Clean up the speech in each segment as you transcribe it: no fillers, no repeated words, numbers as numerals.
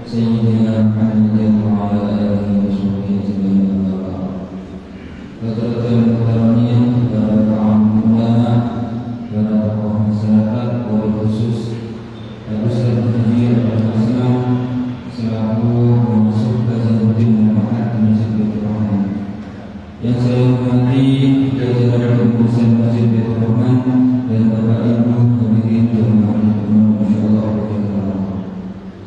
سيدنا محمد وعلى آله وصحبه أجمعين. أما بعد. Rekan-rekan kami para kaum ulama, para tokoh masyarakat, wabil khusus Ustaz Haji Al-Hasan selaku pengasuh kajian rutin Muhammad di Masjid Baitur Rahman. Yang saya hormati jajaran pengurus Masjid Baitur Rahman dan Bapak Ibu hadirin jemaah insyaallah.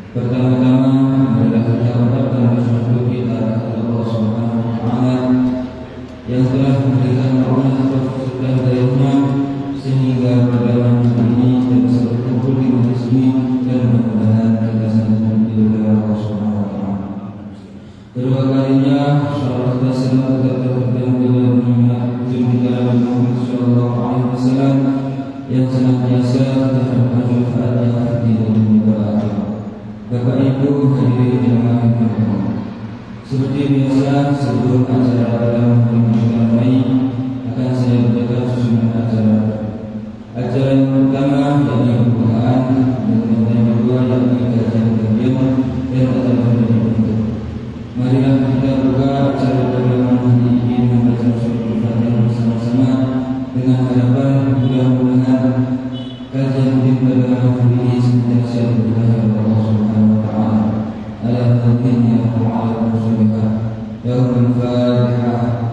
Pertama-tama adalah kita ucapkan syukur kita kepada Allah Subhanahu wa taala yang telah memberikan rahmat dan hidayahnya sehingga pada malam ini kita bisa berkumpul di masjid dan mudah-mudahan kita senantiasa diberkahi Allah Subhanahu wa taala. Kedua kalinya salawat dan salam tetap tercurah kepada Muhammad sallallahu alaihi wasallam yang senantiasa terhadap manfaatnya di dunia dan akhirat. Bapak Ibu hadirin jemaah sekalian, seperti biasa sebelum acara dalam dimulai akan saya bacakan susunan acara. Acara yang pertama yakni pembukaan dan yang kedua yakni kajian dan acara penutup. Marilah kita buka acara pada malam hari ini membaca surat Al-Fatihah bersama-sama dengan harapan mudah-mudahan kajian pada malam hari ini senantiasa diberkahi Allah Subhanahu wa taala. Ala hadhihi al-qur'an al-muslimah yaumul Fatihah.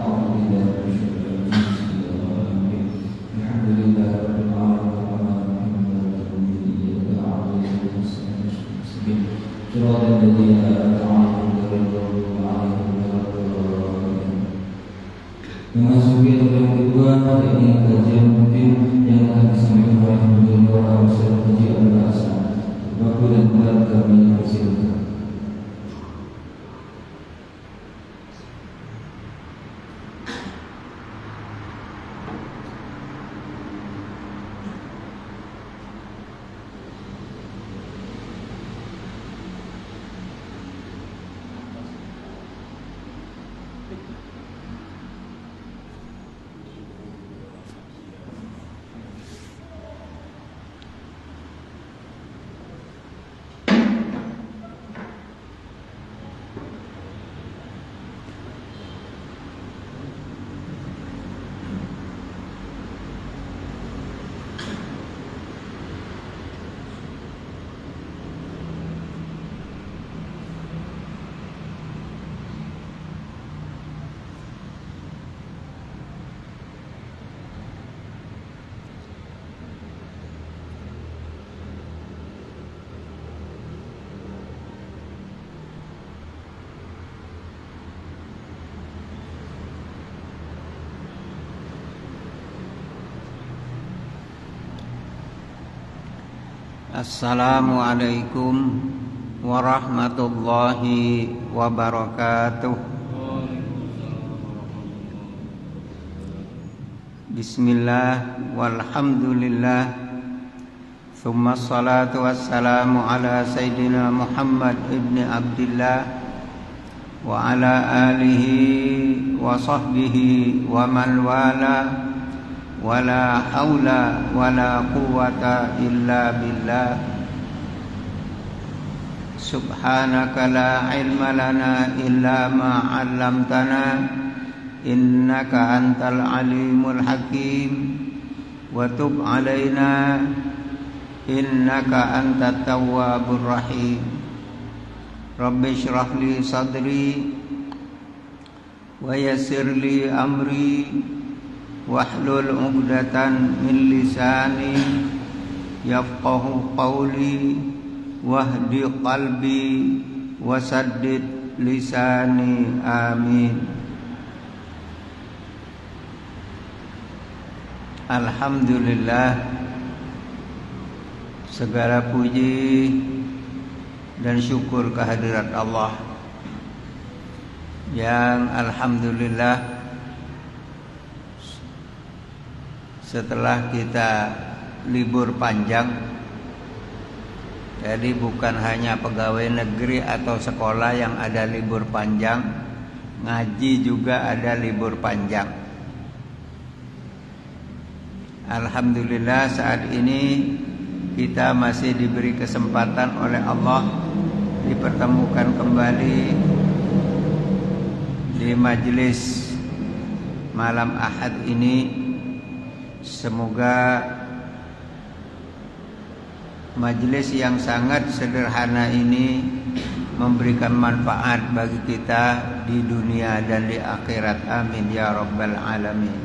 Memasuki yang kedua yakni kajian rutin yang akan disampaikan oleh Beliau Ustaz Haji Al-Hasan. Waktu dan tempat kami persilakan. Assalamualaikum warahmatullahi wabarakatuh. Bismillah walhamdulillah Thumma salatu wassalamu ala Sayyidina Muhammad ibn Abdillah wa ala alihi wa sahbihi wa man wala wala haula wala quwwata illa billah. Subhanaka la ilma lana illa ma 'allamtana innaka antal alimul hakim wa tub 'alaina innaka antat tawwabur rahim. Rabbi shrah li sadri wa yassir li amri wahlul 'uqdatan min lisani yafqahu qawli wahdi qalbi wasaddid lisani amin. Alhamdulillah, segala puji dan syukur kehadirat Allah yang alhamdulillah setelah kita libur panjang, jadi bukan hanya pegawai negeri atau sekolah yang ada libur panjang, ngaji juga ada libur panjang. Alhamdulillah saat ini kita masih diberi kesempatan oleh Allah dipertemukan kembali di majelis malam Ahad ini. Semoga majelis yang sangat sederhana ini memberikan manfaat bagi kita di dunia dan di akhirat. Amin ya rabbal alamin.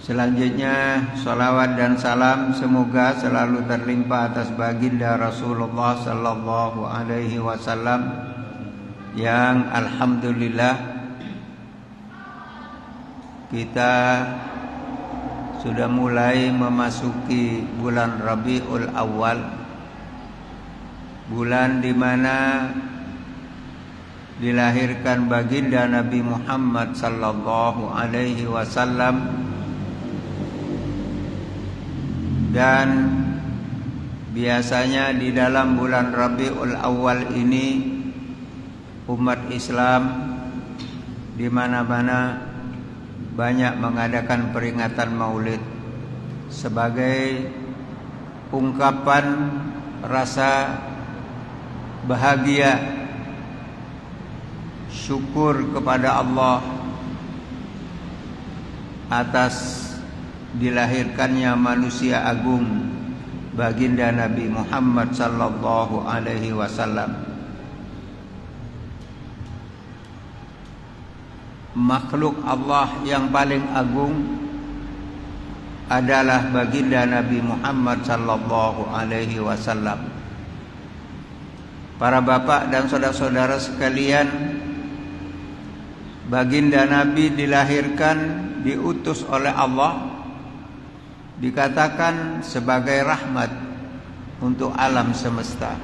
Selanjutnya salawat dan salam semoga selalu terlimpah atas baginda Rasulullah sallallahu alaihi wasallam yang alhamdulillah kita sudah mulai memasuki bulan Rabiul Awal, bulan di mana dilahirkan baginda Nabi Muhammad sallallahu alaihi wasallam, dan biasanya di dalam bulan Rabiul Awal ini umat Islam di mana-mana banyak mengadakan peringatan Maulid sebagai ungkapan rasa bahagia, syukur kepada Allah atas dilahirkannya manusia agung baginda Nabi Muhammad sallallahu alaihi wasallam. Makhluk Allah yang paling agung adalah baginda Nabi Muhammad sallallahu alaihi wasallam. Para bapak dan saudara-saudara sekalian, baginda Nabi dilahirkan, diutus oleh Allah, dikatakan sebagai rahmat untuk alam semesta.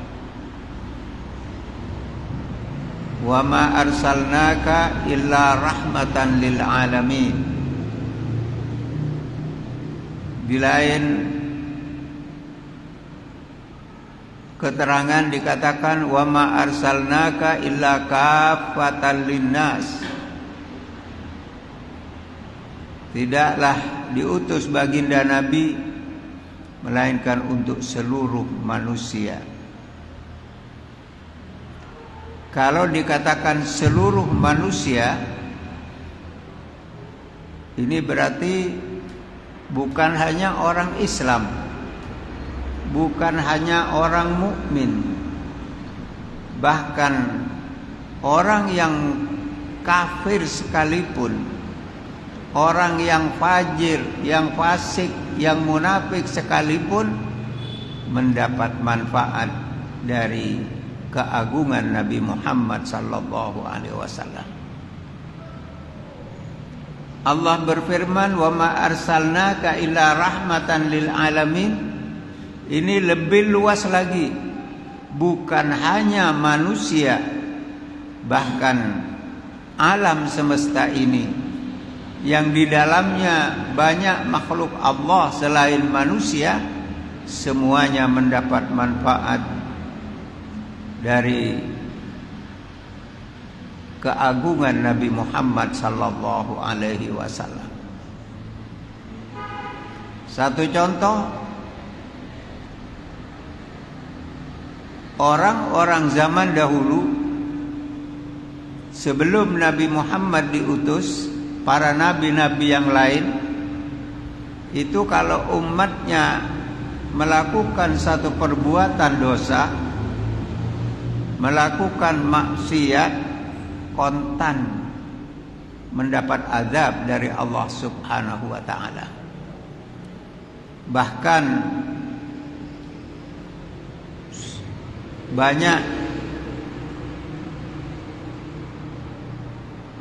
Wa ma arsalnaka illa rahmatan lil alamin. Di lain keterangan dikatakan wa ma arsalnaka illa kafatan linnas. Tidaklah diutus baginda Nabi melainkan untuk seluruh manusia. Kalau dikatakan seluruh manusia, ini berarti bukan hanya orang Islam, bukan hanya orang mukmin, bahkan orang yang kafir sekalipun, orang yang fajir, yang fasik, yang munafik sekalipun mendapat manfaat dari keagungan Nabi Muhammad sallallahu alaihi wasallam. Allah berfirman, "Wa ma arsalnaka illa rahmatan lil alamin." Ini lebih luas lagi. Bukan hanya manusia, bahkan alam semesta ini yang di dalamnya banyak makhluk Allah selain manusia, semuanya mendapat manfaat dari keagungan Nabi Muhammad sallallahu alaihi wasallam. Satu contoh, orang-orang zaman dahulu sebelum Nabi Muhammad diutus, para nabi-nabi yang lain itu kalau umatnya melakukan satu perbuatan dosa, melakukan maksiat, kontan mendapat azab dari Allah Subhanahu wa taala. Bahkan banyak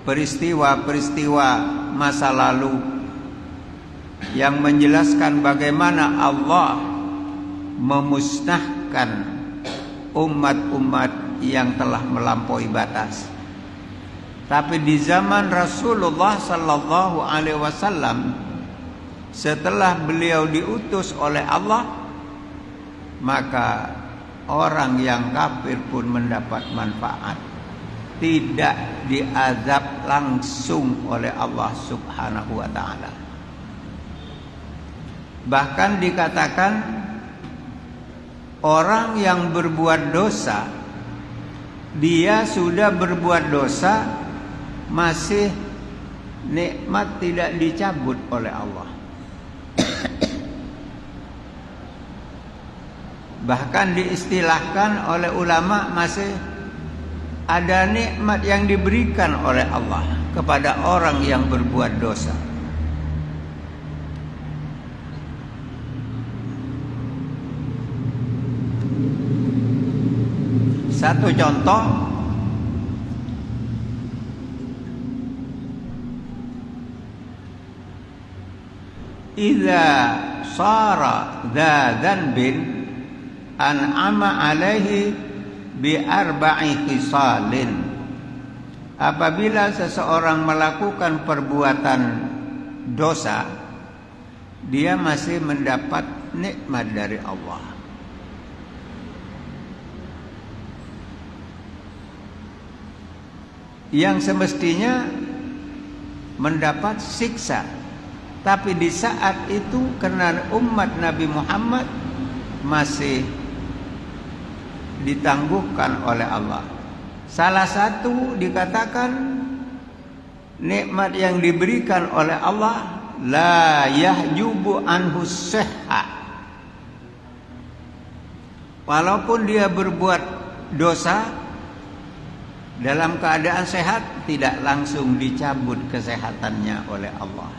peristiwa-peristiwa masa lalu yang menjelaskan bagaimana Allah memusnahkan umat-umat yang telah melampaui batas. Tapi di zaman Rasulullah sallallahu alaihi wasallam, setelah beliau diutus oleh Allah, maka orang yang kafir pun mendapat manfaat, tidak diazab langsung oleh Allah Subhanahu wa taala. Bahkan dikatakan orang yang berbuat dosa, dia sudah berbuat dosa, masih nikmat tidak dicabut oleh Allah. Bahkan diistilahkan oleh ulama, masih ada nikmat yang diberikan oleh Allah kepada orang yang berbuat dosa. Satu contoh, idza sara dza dzanbin an'ama alaihi bi arba'i khisalin. Apabila seseorang melakukan perbuatan dosa, dia masih mendapat nikmat dari Allah. Yang semestinya mendapat siksa, tapi di saat itu karena umat Nabi Muhammad masih ditangguhkan oleh Allah. Salah satu dikatakan nikmat yang diberikan oleh Allah, la yahjubu anhu sihha. Walaupun dia berbuat dosa dalam keadaan sehat, tidak langsung dicabut kesehatannya oleh Allah.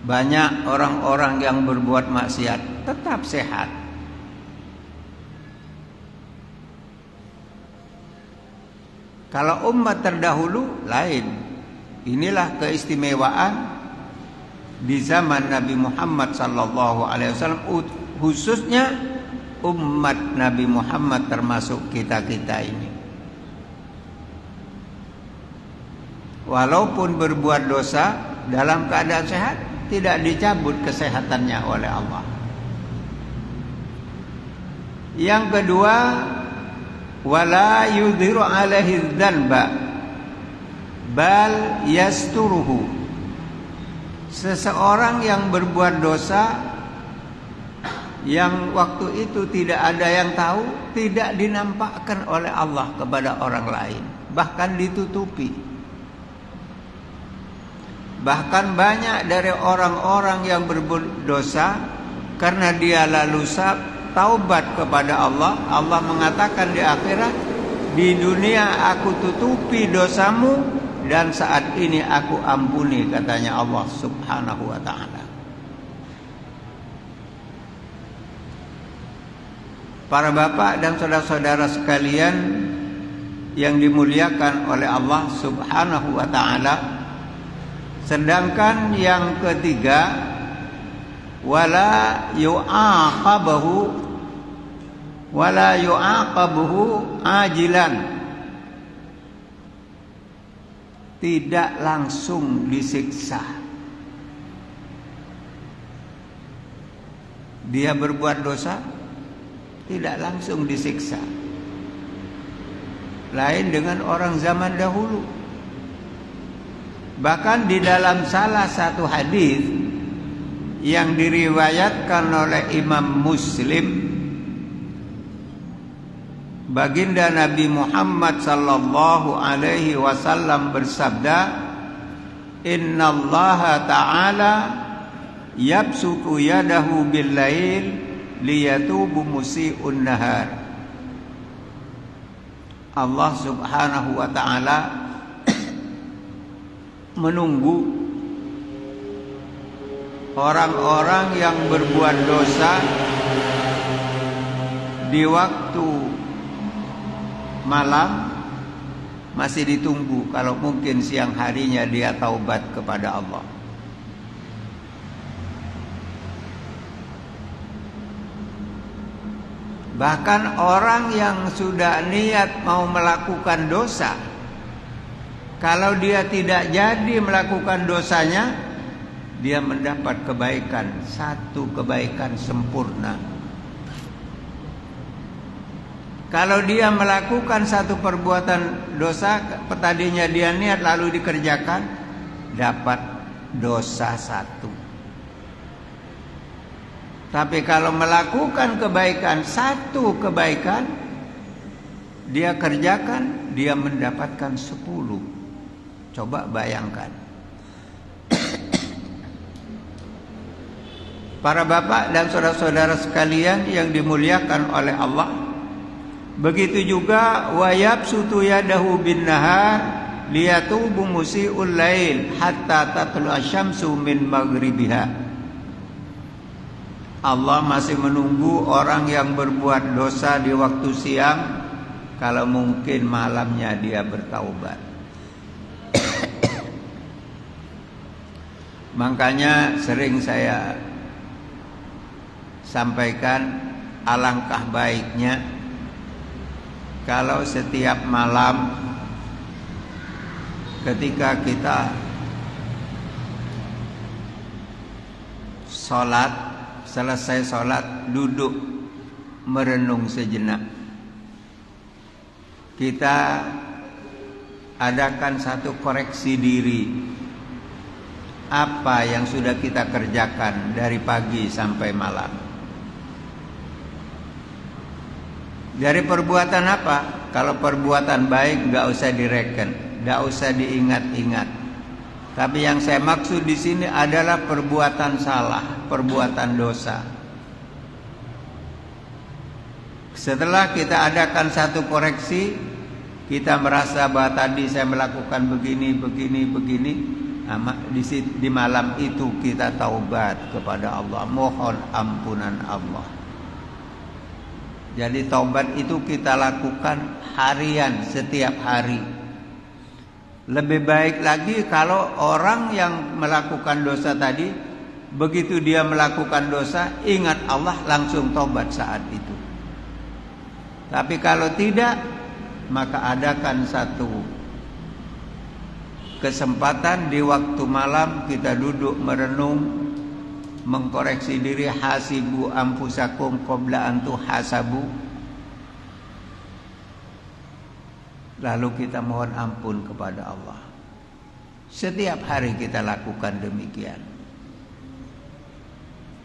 Banyak orang-orang yang berbuat maksiat tetap sehat. Kalau umat terdahulu lain. Inilah keistimewaan di zaman Nabi Muhammad SAW, khususnya umat Nabi Muhammad termasuk kita-kita ini. Walaupun berbuat dosa dalam keadaan sehat, tidak dicabut kesehatannya oleh Allah. Yang kedua, wala yudhiru alaihi dzanba bal yasturuhu. Seseorang yang berbuat dosa yang waktu itu tidak ada yang tahu, tidak dinampakkan oleh Allah kepada orang lain, bahkan ditutupi. Bahkan banyak dari orang-orang yang berbuat dosa, karena dia lalu taubat kepada Allah, Allah mengatakan di akhirat, di dunia aku tutupi dosamu dan saat ini aku ampuni, katanya Allah Subhanahu wa ta'ala. Para bapak dan saudara-saudara sekalian yang dimuliakan oleh Allah Subhanahu wa ta'ala, sedangkan yang ketiga, wala yu'aqabuhu ajilan, tidak langsung disiksa. Dia berbuat dosa, tidak langsung disiksa. Lain dengan orang zaman dahulu. Bahkan di dalam salah satu hadis yang diriwayatkan oleh Imam Muslim, baginda Nabi Muhammad sallallahu alaihi wasallam bersabda, innallaha ta'ala yabsutu yadahu bil-lail liyatubu musii'un nahar. Allah Subhanahu wa ta'ala menunggu orang-orang yang berbuat dosa di waktu malam, masih ditunggu. Kalau mungkin siang harinya dia taubat kepada Allah. Bahkan orang yang sudah niat mau melakukan dosa, kalau dia tidak jadi melakukan dosanya, dia mendapat kebaikan, satu kebaikan sempurna. Kalau dia melakukan satu perbuatan dosa, tadinya dia niat lalu dikerjakan, dapat dosa satu. Tapi kalau melakukan kebaikan, satu kebaikan dia kerjakan, dia mendapatkan 10. Coba bayangkan. Para bapak dan saudara-saudara sekalian yang dimuliakan oleh Allah, begitu juga wayabsutu yadahu bin nahar liyatubu musiiul lail hatta tatlu asyamsu min maghribiha. Allah masih menunggu orang yang berbuat dosa di waktu siang, kalau mungkin malamnya dia bertaubat. Makanya sering saya sampaikan, alangkah baiknya kalau setiap malam ketika kita selesai sholat, duduk merenung sejenak. Kita adakan satu koreksi diri. Apa yang sudah kita kerjakan dari pagi sampai malam? Dari perbuatan apa? Kalau perbuatan baik gak usah direken, gak usah diingat-ingat. Tapi yang saya maksud di sini adalah perbuatan salah, perbuatan dosa. Setelah kita adakan satu koreksi, kita merasa bahwa tadi saya melakukan begini. Di malam itu kita taubat kepada Allah, mohon ampunan Allah. Jadi taubat itu kita lakukan harian, setiap hari. Lebih baik lagi kalau orang yang melakukan dosa tadi, begitu dia melakukan dosa, ingat Allah, langsung taubat saat itu. Tapi kalau tidak, maka adakan satu kesempatan di waktu malam kita duduk merenung, mengkoreksi diri. Hasibu anfusakum qabla an tuhasabu. Lalu kita mohon ampun kepada Allah. Setiap hari kita lakukan demikian.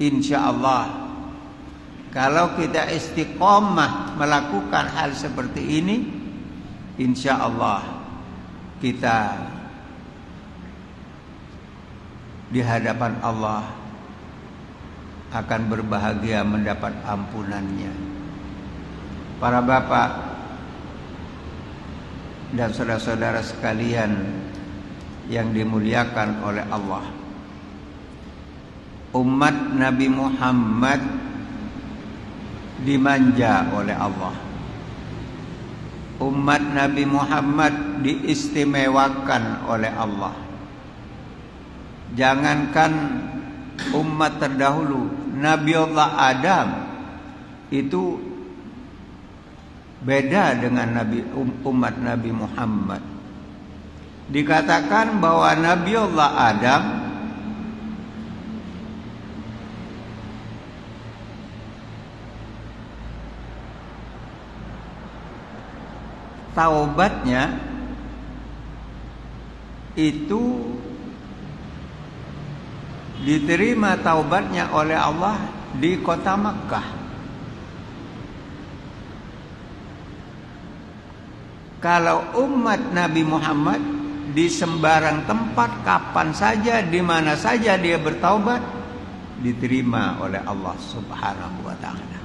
Insya Allah, kalau kita istiqomah melakukan hal seperti ini, insya Allah kita di hadapan Allah akan berbahagia mendapat ampunannya. Para bapak dan saudara-saudara sekalian yang dimuliakan oleh Allah, umat Nabi Muhammad dimanja oleh Allah. Umat Nabi Muhammad diistimewakan oleh Allah. Jangankan umat terdahulu, Nabiullah Adam itu beda dengan umat Nabi Muhammad. Dikatakan bahwa Nabiullah Adam taubatnya itu diterima taubatnya oleh Allah di kota Makkah. Kalau umat Nabi Muhammad di sembarang tempat, kapan saja, di mana saja dia bertaubat, diterima oleh Allah Subhanahu wa ta'ala.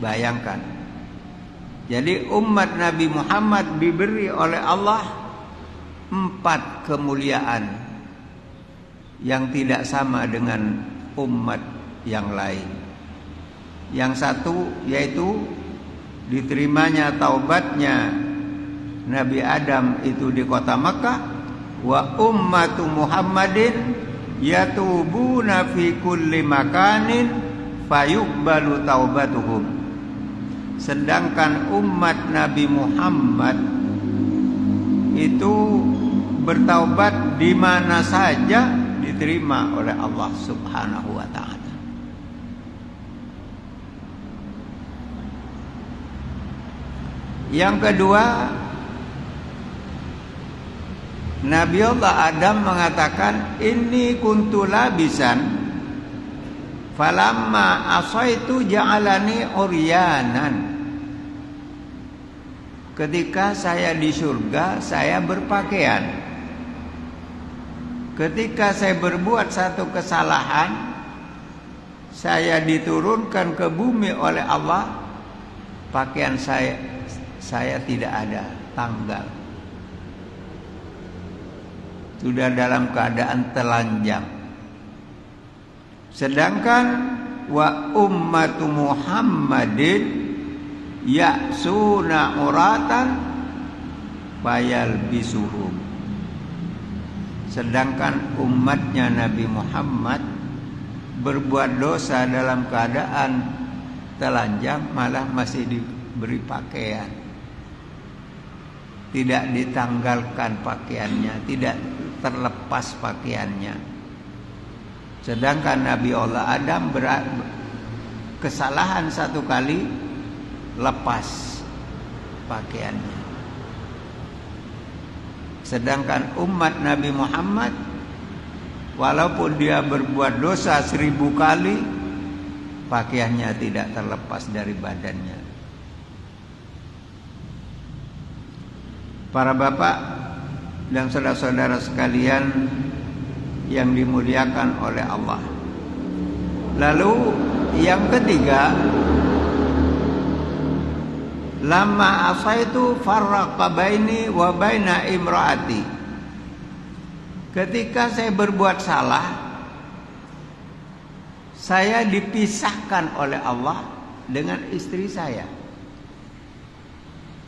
Bayangkan. Jadi umat Nabi Muhammad diberi oleh Allah 4 kemuliaan yang tidak sama dengan umat yang lain. Yang satu yaitu diterimanya taubatnya Nabi Adam itu di kota Makkah. Wa ummatu Muhammadin yatubuna fi kulli makanin fayuqbalu taubatuhum. Sedangkan umat Nabi Muhammad itu bertaubat di mana saja, diterima oleh Allah Subhanahu wa ta'ala. Yang kedua, Nabiullah Adam mengatakan, inni kuntu labisan falamma asaitu ja'alani uryanan. Ketika saya di surga, saya berpakaian. Ketika saya berbuat satu kesalahan, saya diturunkan ke bumi oleh Allah, pakaian saya tidak ada tanggal. Sudah dalam keadaan telanjang. Sedangkan wa ummatu Muhammadin ya'suna uratan fayalbisuhum. Sedangkan umatnya Nabi Muhammad berbuat dosa dalam keadaan telanjang, malah masih diberi pakaian. Tidak ditanggalkan pakaiannya, tidak terlepas pakaiannya. Sedangkan Nabi Allah Adam kesalahan satu kali, lepas pakaiannya. Sedangkan umat Nabi Muhammad, walaupun dia berbuat dosa 1000 kali, pakaiannya tidak terlepas dari badannya. Para bapak dan saudara-saudara sekalian yang dimuliakan oleh Allah. Lalu yang ketiga, lamma asaitu farraqa baini wa baina imraati. Ketika saya berbuat salah, saya dipisahkan oleh Allah dengan istri saya.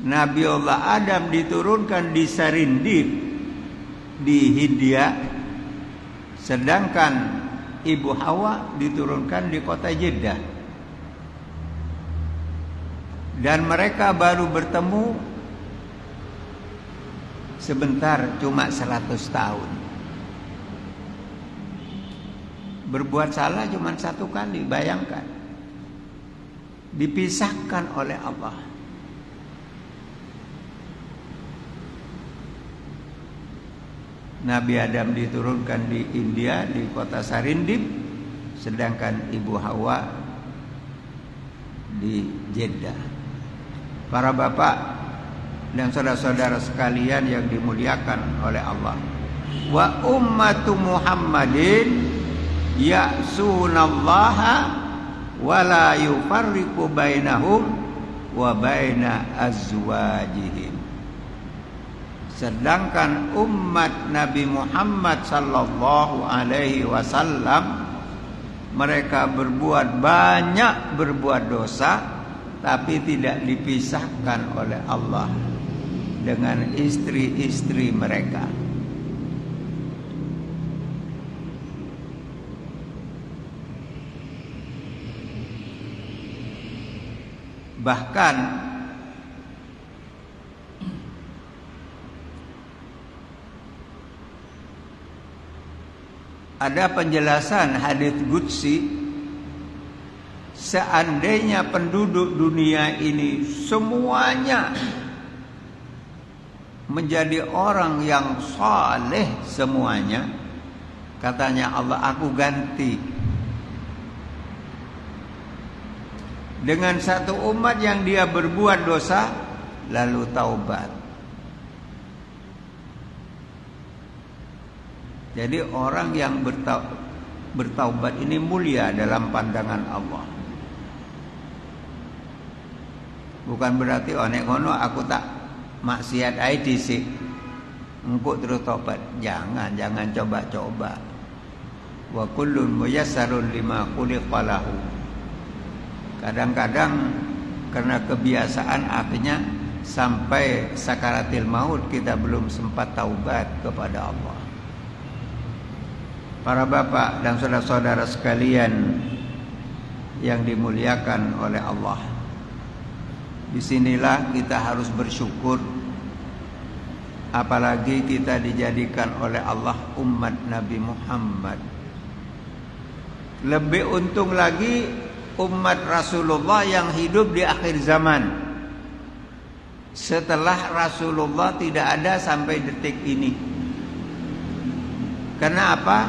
Nabi Allah Adam diturunkan di Sarindib di Hindia, sedangkan Ibu Hawa diturunkan di kota Jeddah. Dan mereka baru bertemu sebentar, cuma 100 tahun. Berbuat salah cuma satu kali, bayangkan. Dipisahkan oleh Allah. Nabi Adam diturunkan di India, di kota Sarindib, sedangkan Ibu Hawa di Jeddah. Para bapak dan saudara-saudara sekalian yang dimuliakan oleh Allah. Wa ummatu Muhammadin ya'sunallaha wa la yufarriqu bainahum wa baina azwajihim. Sedangkan umat Nabi Muhammad sallallahu alaihi wasallam, mereka berbuat dosa, tapi tidak dipisahkan oleh Allah dengan istri-istri mereka. Bahkan ada penjelasan hadits qudsi, seandainya penduduk dunia ini semuanya menjadi orang yang saleh semuanya, katanya Allah, aku ganti dengan satu umat yang dia berbuat dosa lalu taubat. Jadi orang yang bertaubat ini mulia dalam pandangan Allah. Bukan berarti nek ngono aku tak maksiat ae dhisik, engko terus taubat. Jangan coba-coba. Wa kullun muyassarun lima khuliqa lahu. Kadang-kadang karena kebiasaan akhirnya sampai sakaratil maut kita belum sempat taubat kepada Allah. Para bapak dan saudara-saudara sekalian yang dimuliakan oleh Allah, disinilah kita harus bersyukur, apalagi kita dijadikan oleh Allah umat Nabi Muhammad. Lebih untung lagi umat Rasulullah yang hidup di akhir zaman, setelah Rasulullah tidak ada sampai detik ini. Karena apa?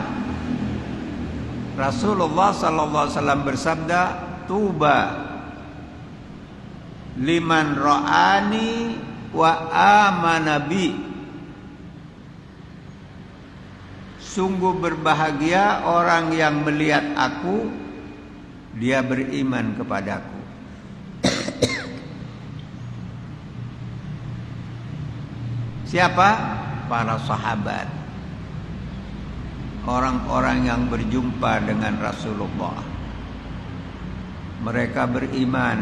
Rasulullah sallallahu alaihi wasallam bersabda, "Tuba liman ra'ani wa amana bi." Sungguh berbahagia orang yang melihat aku, dia beriman kepadaku. Siapa? Para sahabat, orang-orang yang berjumpa dengan Rasulullah. Mereka beriman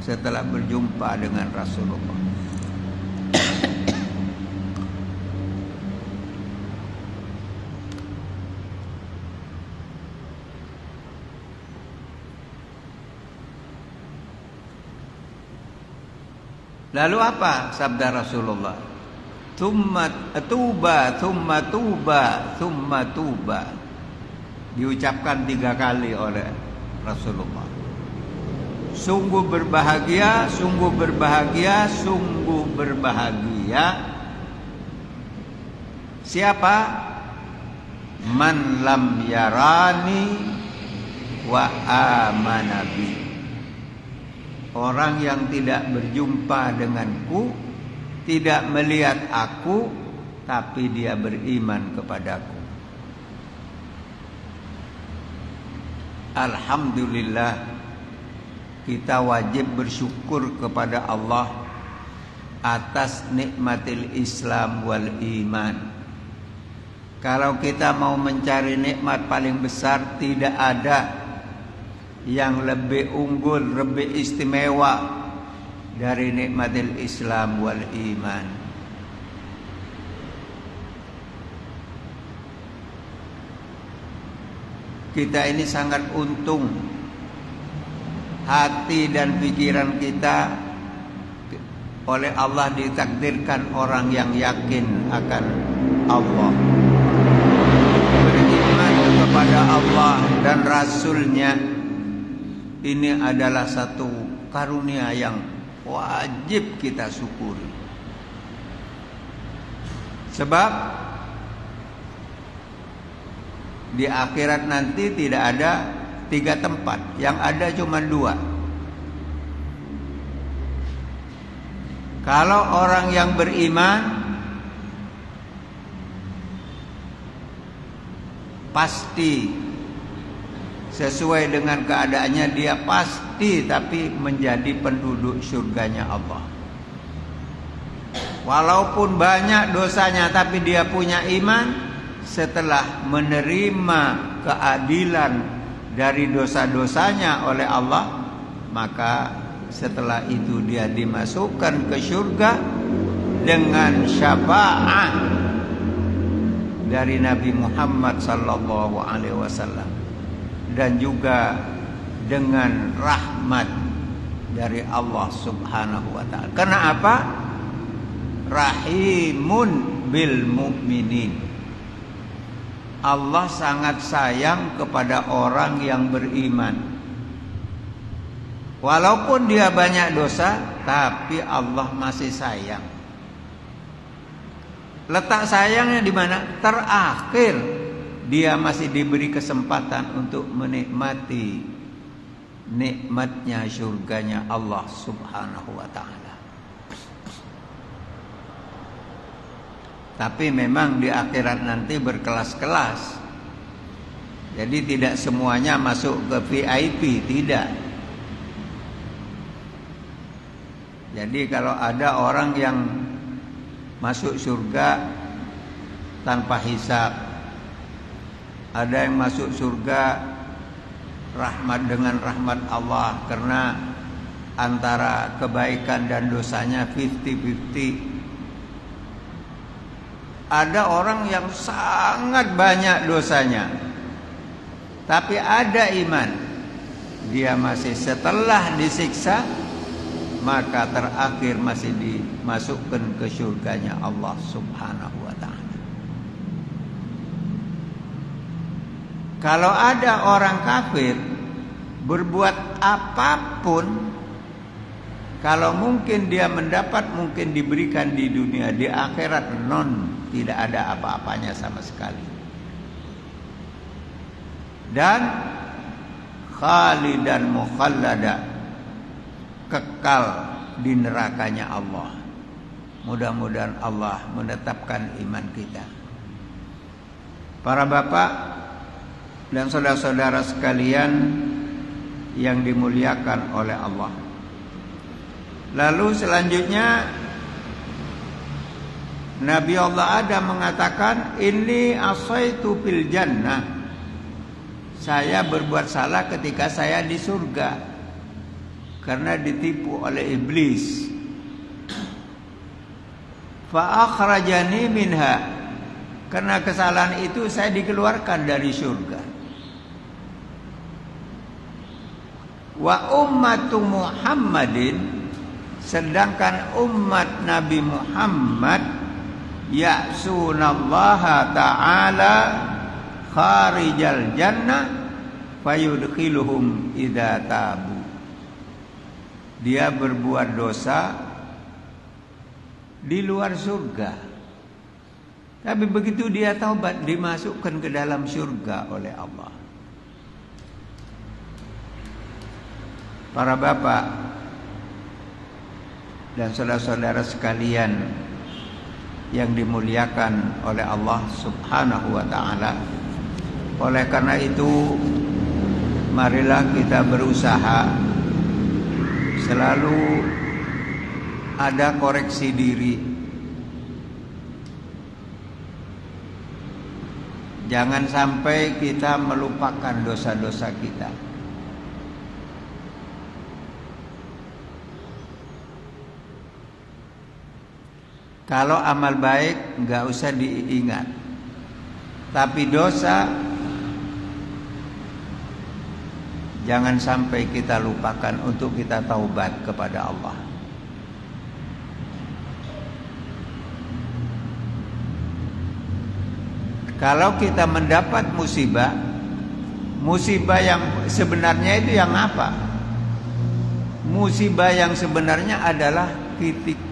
setelah berjumpa dengan Rasulullah. Lalu apa sabda Rasulullah? Tuba. Diucapkan 3 kali oleh Rasulullah. Sungguh berbahagia, sungguh berbahagia, sungguh berbahagia. Siapa? Man lam yarani wa amana bi. Orang yang tidak berjumpa denganku, tidak melihat aku, tapi dia beriman kepadaku. Alhamdulillah, kita wajib bersyukur kepada Allah atas nikmatil Islam wal iman. Kalau kita mau mencari nikmat paling besar, tidak ada yang lebih unggul, lebih istimewa dari nikmatil Islam wal iman. Kita ini sangat untung, hati dan pikiran kita oleh Allah ditakdirkan orang yang yakin akan Allah, beriman kepada Allah dan Rasulnya. Ini adalah satu karunia yang wajib kita syukuri. Sebab di akhirat nanti tidak ada 3 tempat, yang ada cuma 2. Kalau orang yang beriman pasti sesuai dengan keadaannya, dia pasti tapi menjadi penduduk surganya Allah. Walaupun banyak dosanya, tapi dia punya iman. Setelah menerima keadilan dari dosa-dosanya oleh Allah, maka setelah itu dia dimasukkan ke surga dengan syafaat dari Nabi Muhammad sallallahu alaihi wasallam, dan juga dengan rahmat dari Allah Subhanahu wa taala. Karena apa? Rahimun bil mukminin. Allah sangat sayang kepada orang yang beriman. Walaupun dia banyak dosa, tapi Allah masih sayang. Letak sayangnya di mana? Terakhir dia masih diberi kesempatan untuk menikmati nikmatnya surganya Allah Subhanahu wa ta'ala. Tapi memang di akhirat nanti berkelas-kelas. Jadi tidak semuanya masuk ke VIP, tidak. Jadi kalau ada orang yang masuk surga tanpa hisab, ada yang masuk surga rahmat dengan rahmat Allah, karena antara kebaikan dan dosanya 50-50. Ada orang yang sangat banyak dosanya, tapi ada iman. Dia masih setelah disiksa, maka terakhir masih dimasukkan ke surganya Allah Subhanahu wa ta'ala. Kalau ada orang kafir berbuat apapun, kalau mungkin dia mendapat, mungkin diberikan di dunia, di akhirat tidak ada apa-apanya sama sekali. dan khalidan mukhallada, kekal di nerakanya Allah. Mudah-mudahan Allah menetapkan iman kita. Para bapak dan saudara-saudara sekalian yang dimuliakan oleh Allah. Lalu selanjutnya Nabi Allah Adam mengatakan, inni asaitu fil jannah. Saya berbuat salah ketika saya di surga karena ditipu oleh iblis. Fa akhrajani minha. Karena kesalahan itu saya dikeluarkan dari surga. Wa ummatu Muhammadin, sedangkan umat Nabi Muhammad ya'sunallaha ta'ala kharijal jannah fayudkhiluhum idza tabu. Dia berbuat dosa di luar surga, tapi begitu dia taubat dimasukkan ke dalam surga oleh Allah. Para bapak dan saudara-saudara sekalian yang dimuliakan oleh Allah Subhanahu wa ta'ala, oleh karena itu marilah kita berusaha selalu ada koreksi diri. Jangan sampai kita melupakan dosa-dosa kita. Kalau amal baik enggak usah diingat, tapi dosa jangan sampai kita lupakan untuk kita taubat kepada Allah. Kalau kita mendapat musibah, musibah yang sebenarnya itu yang apa? Musibah yang sebenarnya adalah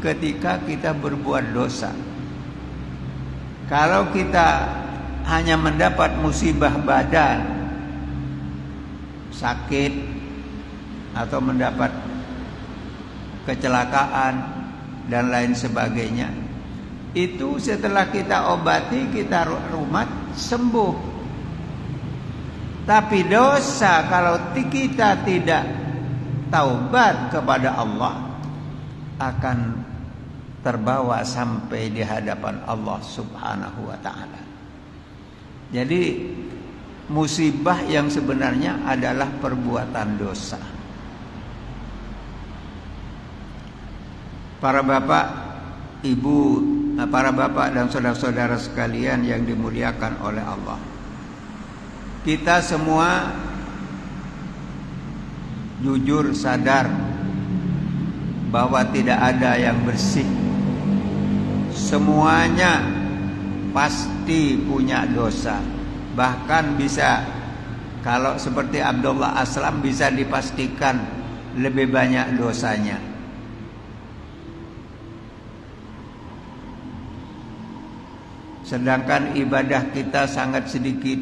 ketika kita berbuat dosa. Kalau kita hanya mendapat musibah badan, sakit, atau mendapat kecelakaan dan lain sebagainya, itu setelah kita obati, kita rumat, sembuh. Tapi dosa kalau kita tidak taubat kepada Allah akan terbawa sampai di hadapan Allah Subhanahu wa ta'ala. Jadi musibah yang sebenarnya adalah perbuatan dosa. Para bapak, ibu, para bapak dan saudara-saudara sekalian yang dimuliakan oleh Allah, kita semua jujur sadar bahwa tidak ada yang bersih. Semuanya pasti punya dosa. Bahkan bisa, kalau seperti Abdullah Aslam, bisa dipastikan lebih banyak dosanya. Sedangkan ibadah kita sangat sedikit.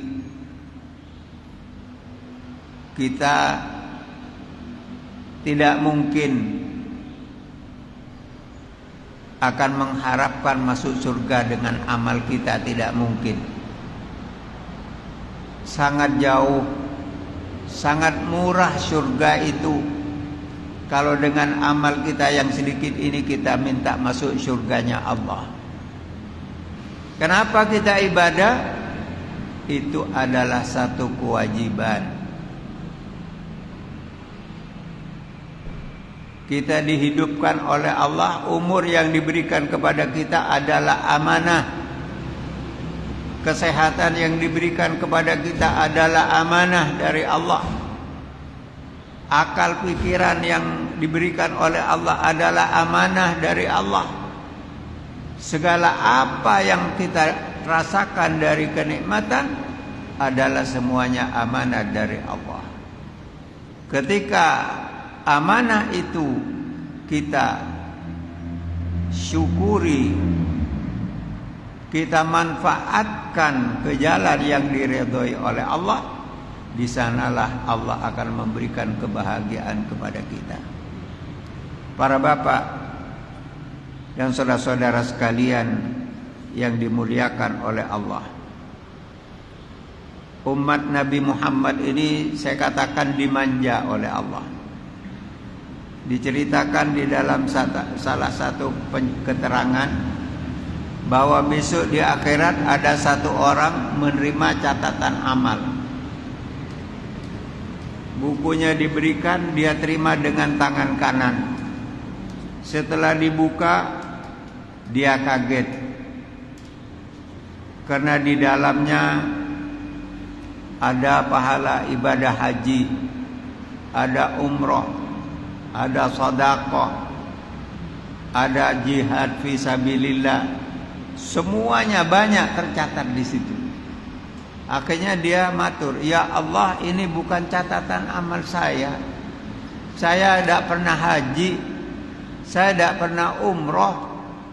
Kita tidak mungkin akan mengharapkan masuk surga dengan amal kita, tidak mungkin. Sangat jauh, sangat murah surga itu. Kalau dengan amal kita yang sedikit ini kita minta masuk surganya Allah. Kenapa kita ibadah? Itu adalah satu kewajiban. Kita dihidupkan oleh Allah, umur yang diberikan kepada kita adalah amanah. Kesehatan yang diberikan kepada kita adalah amanah dari Allah. Akal pikiran yang diberikan oleh Allah adalah amanah dari Allah. Segala apa yang kita rasakan dari kenikmatan adalah semuanya amanah dari Allah. Ketika amanah itu kita syukuri, kita manfaatkan ke jalan yang diridhoi oleh Allah, di sanalah Allah akan memberikan kebahagiaan kepada kita. Para bapak dan saudara-saudara sekalian yang dimuliakan oleh Allah, umat Nabi Muhammad ini saya katakan dimanja oleh Allah. Diceritakan di dalam salah satu keterangan bahwa besok di akhirat ada satu orang menerima catatan amal. Bukunya diberikan, dia terima dengan tangan kanan. Setelah dibuka, dia kaget karena di dalamnya ada pahala ibadah haji, ada umroh, ada sedekah, ada jihad fi sabilillah. Semuanya banyak tercatat di situ. Akhirnya dia matur, "Ya Allah, ini bukan catatan amal saya. Saya tidak pernah haji, saya tidak pernah umroh,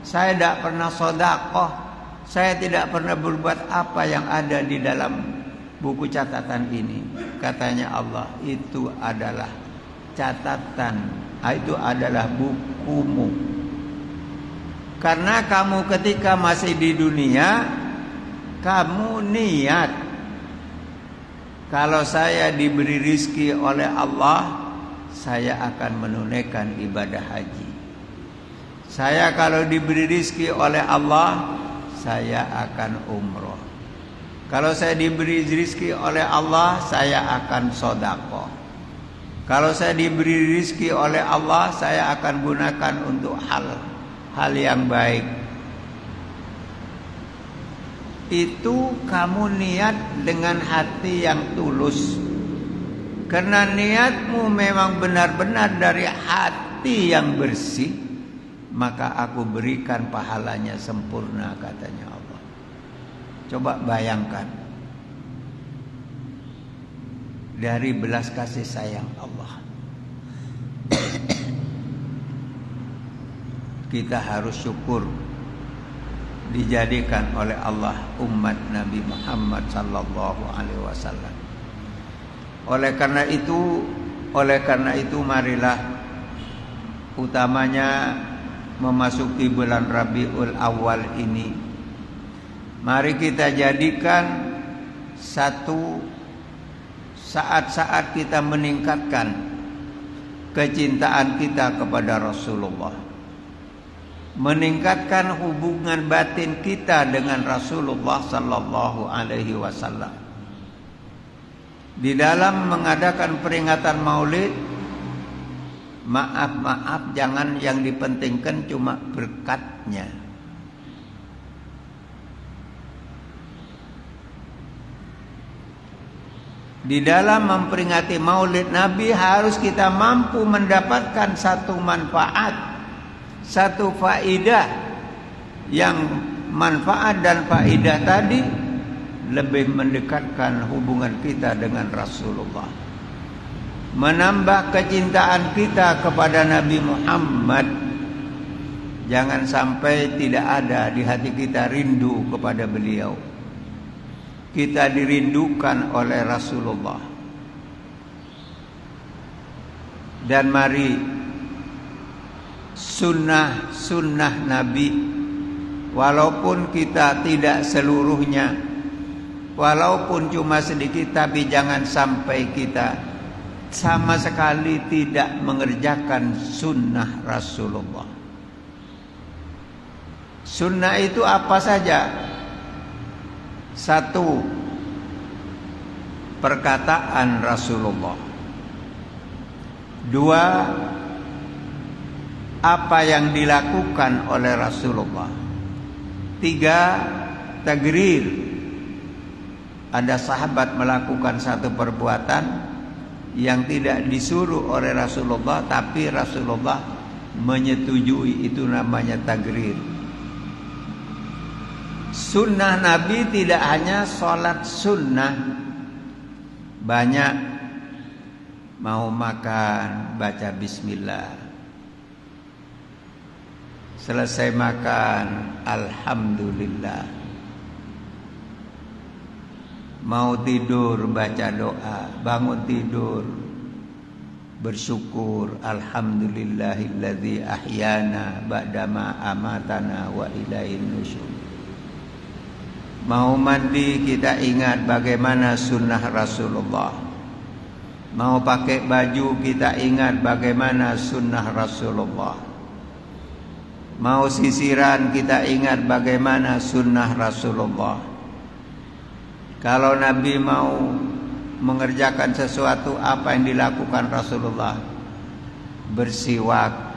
saya tidak pernah sedekah, saya tidak pernah berbuat apa yang ada di dalam buku catatan ini." Katanya Allah, "Itu adalah catatan, itu adalah bukumu. Karena kamu ketika masih di dunia, kamu niat, kalau saya diberi rizki oleh Allah, saya akan menunaikan ibadah haji. Saya kalau diberi rizki oleh Allah, saya akan umroh. Kalau saya diberi rizki oleh Allah, saya akan sedekah. Kalau saya diberi rizki oleh Allah, saya akan gunakan untuk hal yang baik." Itu kamu niat dengan hati yang tulus. Karena niatmu memang benar-benar dari hati yang bersih, maka aku berikan pahalanya sempurna, katanya Allah. Coba bayangkan, dari belas kasih sayang Allah, kita harus syukur dijadikan oleh Allah umat Nabi Muhammad sallallahu alaihi wasallam. Oleh karena itu marilah, utamanya memasuki bulan Rabiul Awal ini, mari kita jadikan satu saat-saat kita meningkatkan kecintaan kita kepada Rasulullah, meningkatkan hubungan batin kita dengan Rasulullah sallallahu alaihi wasallam. Di dalam mengadakan peringatan Maulid, maaf jangan yang dipentingkan cuma berkatnya. Di dalam memperingati Maulid Nabi harus kita mampu mendapatkan satu manfaat, satu faidah, yang manfaat dan faidah tadi lebih mendekatkan hubungan kita dengan Rasulullah, menambah kecintaan kita kepada Nabi Muhammad. Jangan sampai tidak ada di hati kita rindu kepada beliau. Kita dirindukan oleh Rasulullah. Dan mari sunnah Nabi, walaupun kita tidak seluruhnya, walaupun cuma sedikit, tapi jangan sampai kita sama sekali tidak mengerjakan sunnah Rasulullah. Sunnah itu apa saja? Satu, perkataan Rasulullah. Dua, apa yang dilakukan oleh Rasulullah. Tiga, tagrir. Ada sahabat melakukan satu perbuatan yang tidak disuruh oleh Rasulullah, tapi Rasulullah menyetujui, itu namanya tagrir. Sunnah Nabi tidak hanya sholat sunnah. Banyak mau makan baca bismillah, selesai makan alhamdulillah, Mau tidur baca doa, bangun tidur bersyukur, alhamdulillahilladzi ahyana ba'dama amatana wa ilaihin nusyur. Mau mandi kita ingat bagaimana sunnah Rasulullah. Mau pakai baju kita ingat bagaimana sunnah Rasulullah. Mau sisiran kita ingat bagaimana sunnah Rasulullah. Kalau Nabi mau mengerjakan sesuatu, apa yang dilakukan Rasulullah? Bersiwak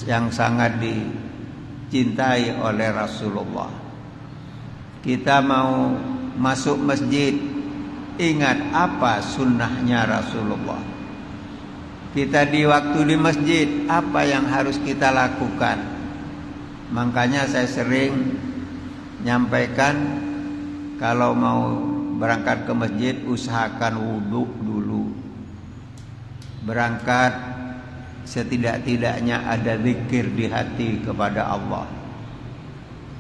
yang sangat dicintai oleh Rasulullah. Kita mau masuk masjid, ingat apa sunnahnya Rasulullah. Kita di waktu di masjid, apa yang harus kita lakukan? Makanya saya sering nyampaikan, kalau mau berangkat ke masjid, usahakan wudhu dulu. Berangkat setidak-tidaknya ada zikir di hati kepada Allah.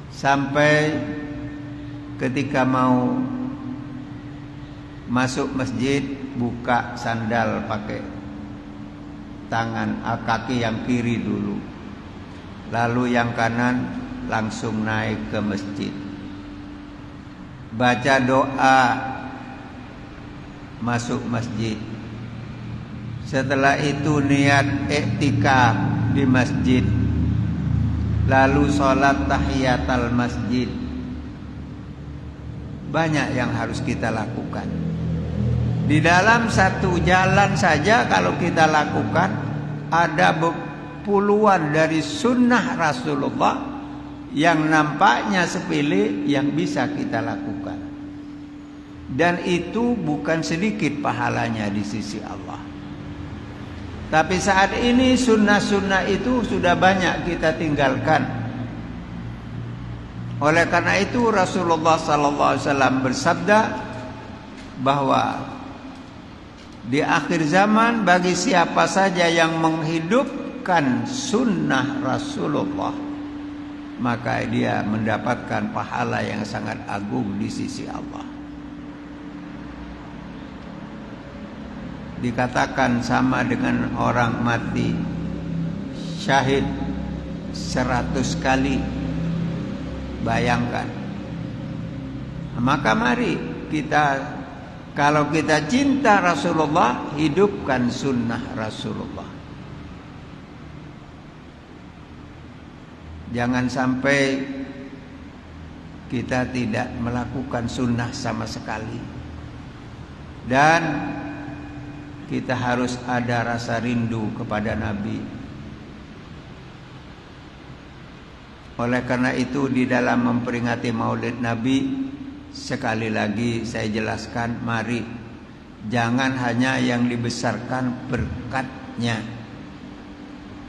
Sampai ketika mau masuk masjid, buka sandal pakai tangan, kaki yang kiri dulu. Lalu yang kanan langsung naik ke masjid. Baca doa masuk masjid. Setelah itu niat iktikaf di masjid. Lalu sholat tahiyatul masjid. Banyak yang harus kita lakukan. Di dalam satu jalan saja kalau kita lakukan, ada puluhan dari sunnah Rasulullah yang nampaknya sepele yang bisa kita lakukan. Dan itu bukan sedikit pahalanya di sisi Allah. Tapi saat ini sunnah-sunnah itu sudah banyak kita tinggalkan. Oleh karena itu Rasulullah SAW bersabda bahwa di akhir zaman bagi siapa saja yang menghidupkan sunnah Rasulullah, maka dia mendapatkan pahala yang sangat agung di sisi Allah. Dikatakan sama dengan orang mati syahid 100 kali. Bayangkan. Maka mari kita, kalau kita cinta Rasulullah, hidupkan sunnah Rasulullah. Jangan sampai kita tidak melakukan sunnah sama sekali. Dan kita harus ada rasa rindu kepada Nabi. Oleh karena itu di dalam memperingati Maulid Nabi, sekali lagi saya jelaskan, mari jangan hanya yang dibesarkan berkatnya.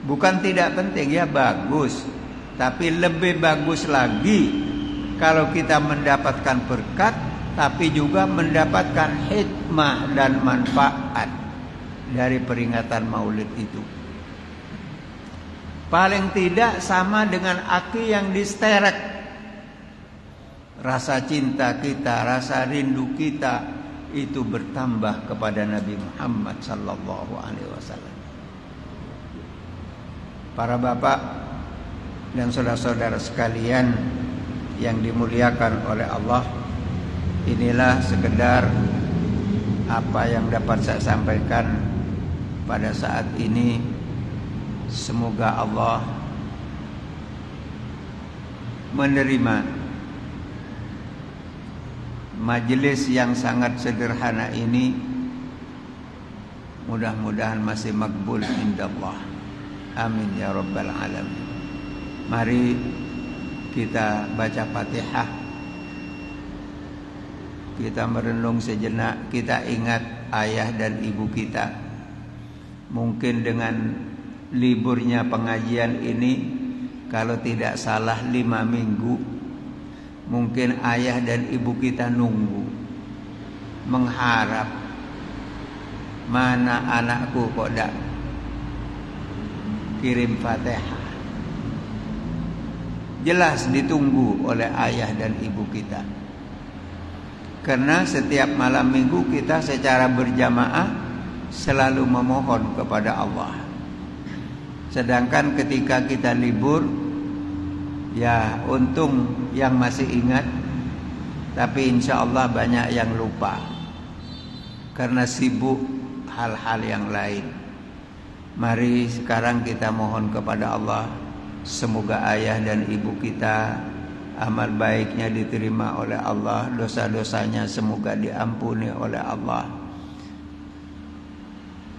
Bukan tidak penting, ya bagus. Tapi lebih bagus lagi kalau kita mendapatkan berkat, tapi juga mendapatkan hikmah dan manfaat dari peringatan Maulid itu. Paling tidak sama dengan aki yang disterek. Rasa cinta kita, rasa rindu kita itu bertambah kepada Nabi Muhammad sallallahu alaihi wasallam. Para bapak dan saudara-saudara sekalian yang dimuliakan oleh Allah, inilah sekedar apa yang dapat saya sampaikan pada saat ini. Semoga Allah menerima majelis yang sangat sederhana ini. Mudah-mudahan masih makbul indallah. Amin ya rabbal alamin. Mari kita baca Fatihah. Kita merenung sejenak, kita ingat ayah dan ibu kita. Mungkin dengan liburnya pengajian ini, kalau tidak salah 5 minggu, mungkin ayah dan ibu kita nunggu, mengharap, mana anakku kok tidak kirim Fatihah. Jelas ditunggu oleh ayah dan ibu kita. Karena setiap malam minggu kita secara berjamaah selalu memohon kepada Allah. Sedangkan ketika kita libur, ya untung yang masih ingat, tapi insya Allah banyak yang lupa karena sibuk hal-hal yang lain. Mari sekarang kita mohon kepada Allah, semoga ayah dan ibu kita amal baiknya diterima oleh Allah, dosa-dosanya semoga diampuni oleh Allah.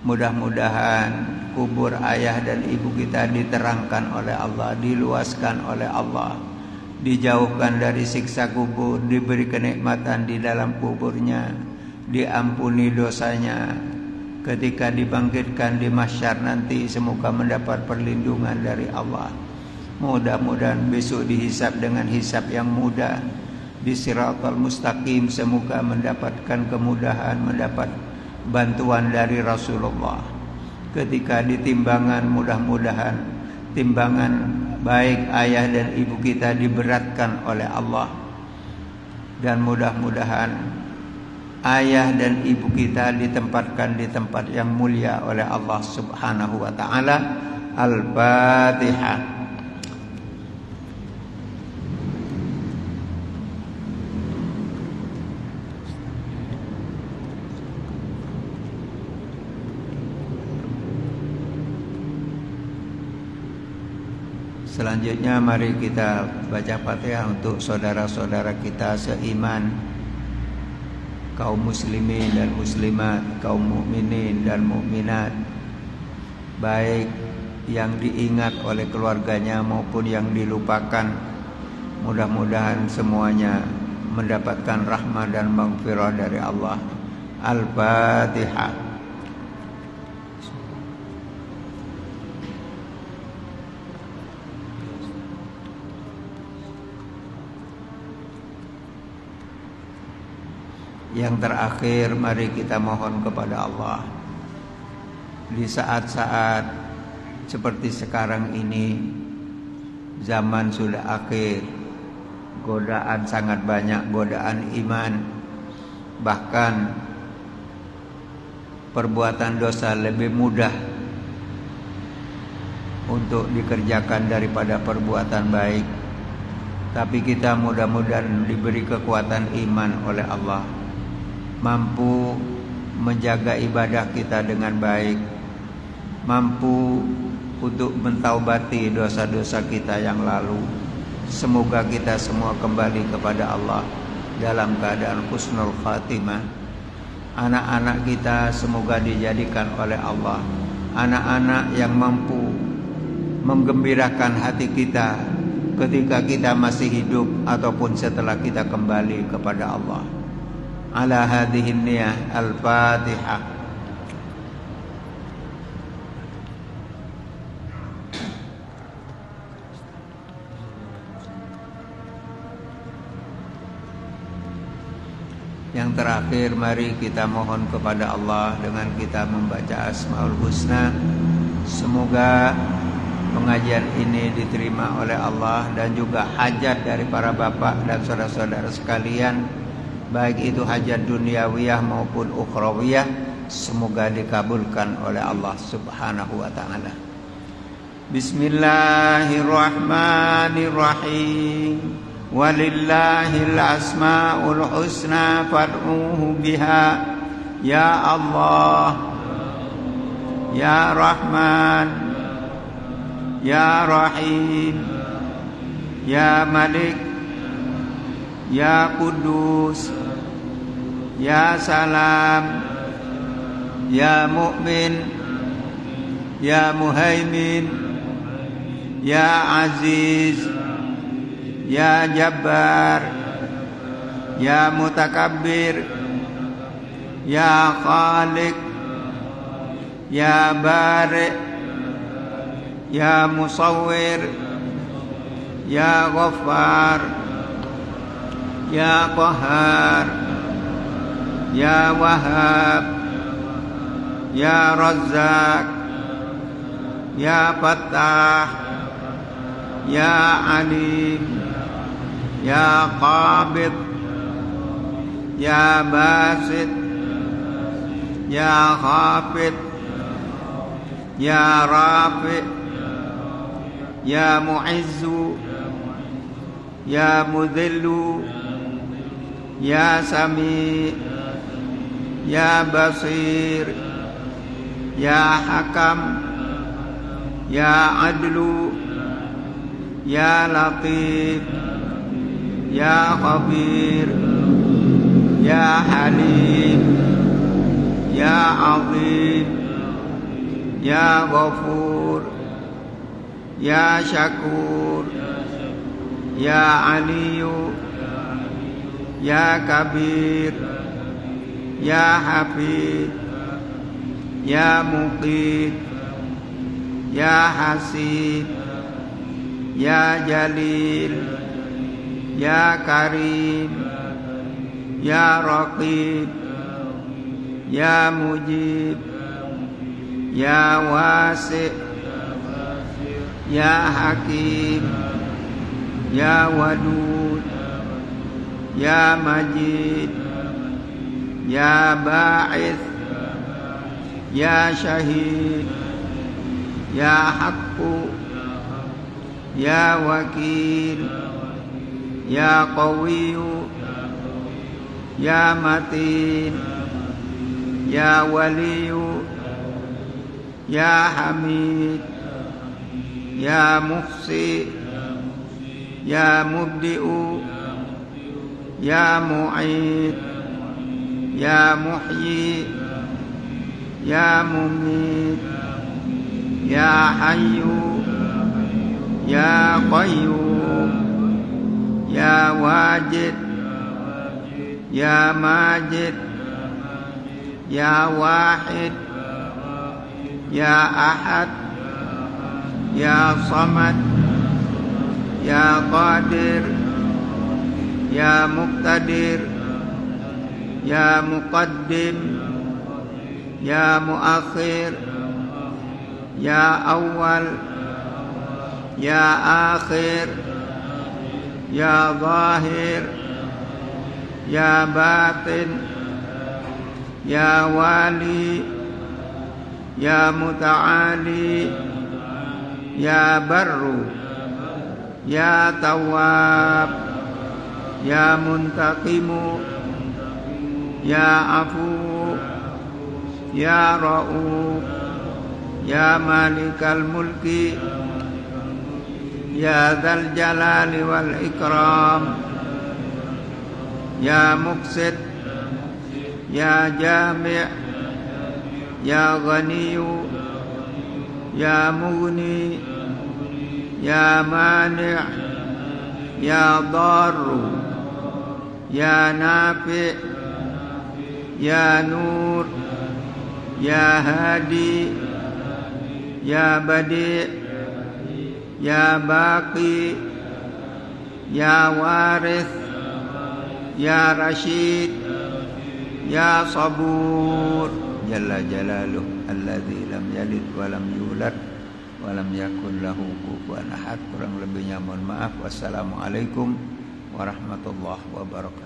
Mudah-mudahan kubur ayah dan ibu kita diterangkan oleh Allah, diluaskan oleh Allah, dijauhkan dari siksa kubur, diberi kenikmatan di dalam kuburnya, diampuni dosanya. Ketika dibangkitkan di mahsyar nanti semoga mendapat perlindungan dari Allah. Mudah-mudahan besok dihisab dengan hisab yang mudah, di siratal mustaqim semoga mendapatkan kemudahan, mendapat bantuan dari Rasulullah. Ketika ditimbangan, mudah-mudahan timbangan baik ayah dan ibu kita diberatkan oleh Allah. Dan mudah-mudahan ayah dan ibu kita ditempatkan di tempat yang mulia oleh Allah Subhanahu wa ta'ala. Al-Fatihah. Selanjutnya mari kita baca Fatihah untuk saudara-saudara kita seiman, kaum muslimin dan muslimat, kaum mukminin dan mukminat, baik yang diingat oleh keluarganya maupun yang dilupakan. Mudah-mudahan semuanya mendapatkan rahmat dan maghfirah dari Allah. Al-Fatihah. Yang terakhir, mari kita mohon kepada Allah di saat-saat seperti sekarang ini. Zaman sudah akhir, godaan sangat banyak, godaan iman, bahkan perbuatan dosa lebih mudah untuk dikerjakan daripada perbuatan baik. Tapi kita mudah-mudahan diberi kekuatan iman oleh Allah, mampu menjaga ibadah kita dengan baik, mampu untuk mentaubati dosa-dosa kita yang lalu. Semoga kita semua kembali kepada Allah dalam keadaan husnul khatimah. Anak-anak kita semoga dijadikan oleh Allah anak-anak yang mampu menggembirakan hati kita ketika kita masih hidup ataupun setelah kita kembali kepada Allah. Ala hadhihi niyah. Al-Fatihah. Yang terakhir, mari kita mohon kepada Allah dengan kita membaca Asmaul Husna. Semoga pengajian ini diterima oleh Allah dan juga hajat dari para bapak dan saudara-saudara sekalian, baik itu hajat duniawiyah maupun ukhrawiyah, semoga dikabulkan oleh Allah Subhanahu wa ta'ala. Bismillahirrahmanirrahim. Walillahil asmaul husna fad'uhu biha. Ya Allah, Ya Rahman, Ya Rahim, Ya Malik, Ya Kudus, Ya Salam, Ya Mu'min, Ya Muhaimin, Ya Aziz, Ya Jabbar, Ya Mutakabbir, Ya Khaliq, Ya Bari', Ya Musawwir, Ya Ghaffar, Ya Qahhar, Ya Wahhab, Ya Razzaq, Ya Fattah, Ya Alim, Ya Qabid, Ya Basit, Ya Khafid, Ya Rafi, Ya Mu'izzu, Ya Mudhillu, Ya Sami, Ya Basir, Ya Hakam, Ya Adlu, Ya Latif, Ya Khabir, Ya Halim, Ya Azim, Ya Ghafur, Ya Syakur, Ya Aliyu, Ya Kabir, Ya Hafid, Ya Muqit, Ya Hasib, Ya Jalil, Ya Karim, Ya Raqib, Ya Mujib, Ya Wasi', Ya Hakim, Ya Wadud, Ya Majid, Ya Ba'ith, Ya Syahid, Ya Haqqu, Ya Wakil, Ya Qawiyu, Ya Matin, Ya Waliyu, Ya Hamid, Ya Muhsi, Ya Mubdi'u, Ya Mu'id, Ya Muhyi, Ya Mumit, Ya Hayyu, Ya Qayyum, Ya Wajid, Ya Majid, Ya Wahid, Ya Ahad, Ya Samad, Ya Qadir, Ya Muqtadir, Ya Muqaddim, Ya Muakhir, Ya Awal, Ya Akhir, Ya Zahir, Ya Batin, Ya Wali, Ya Muta'ali, Ya Barru, Ya Tawwab, Ya Muntaqimu, Ya Afu, Ya Ra'uf, Ya Malikal Mulki, Ya Dzal Jalali wal Ikram, Ya Muqsit, Ya Jami', Ya Ghaniyu, Ya Mughni, Ya Mani', Ya Darru, Ya Nafi', Ya Nur, Ya Hadi, Ya Badi', Ya Baqi, Ya Warith, Ya Rashid, Ya Sabur, Jalla Jalaluh, alladzi lam yalid wa lam yulad wa lam yakun lahu kufuwan ahad. Kurang lebihnya mohon maaf. Wassalamualaikum warahmatullahi wabarakatuh.